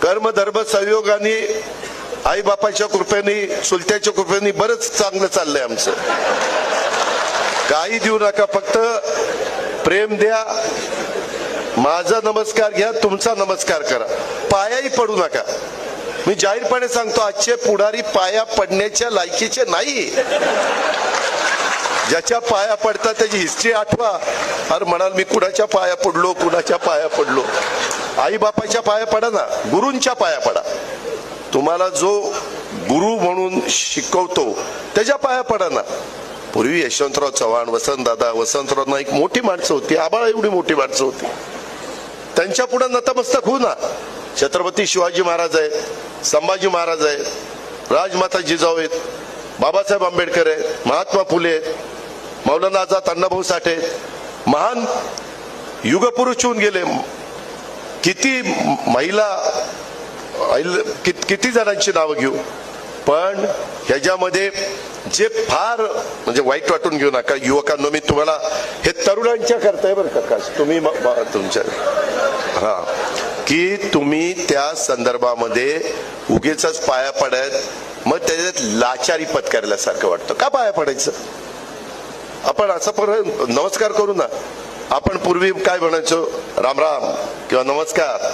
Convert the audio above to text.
कर्म धर्म संयोगाने आई बापाच्या कृपेने चुलत्याच्या कृपेने बरंच चांगलं चाललंय आमचं. काही देऊ नका, फक्त प्रेम द्या. माझा नमस्कार घ्या, तुमचा नमस्कार करा, पायाही पडू नका. मी जाहीरपणे सांगतो, आजचे पुढारी पाया पडण्याच्या लायकीचे नाही. ज्याच्या पाया पडतात त्याची हिस्ट्री आठवा. अरे म्हणाल मी कुणाच्या पाया पडलो, कुणाच्या पाया पडलो. आई बापाच्या पाया पडा ना, गुरूंच्या पाया पडा. तुम्हाला जो गुरु म्हणून शिकवतो त्याच्या पाया पडा ना. पूर्वी यशवंतराव चव्हाण, वसंतराव नाईक मोठी माणसं होती, आबाळा एवढी मोठी माणसं होती. त्यांच्या पुढे नतमस्तक होऊ ना. छत्रपती शिवाजी महाराज आहेत, संभाजी महाराज आहेत, राजमाता जिजाऊ आहेत, बाबासाहेब आंबेडकर आहेत, महात्मा फुले आहेत, मौलाना आझाद अण्णाभाऊ साठे आहेत. महान युगपुरुष होऊन गेले. किती महिला, किती जणांची नावं घेऊ. पण ह्याच्यामध्ये जे फार म्हणजे वाईट वाटून घेऊ नका युवकांनो, मी तुम्हाला हे तरुणांच्या करताय बरं का, तुम्ही तुमच्या की तुम्ही त्या संदर्भामध्ये उगीच पाया पडत, मग त्याच्यात लाचारी पत्करल्यासारखं वाटतं. का पाया पडायचं? आपण असं पण नमस्कार करू ना. आपण पूर्वी काय म्हणायचो, राम राम किंवा नमस्कार.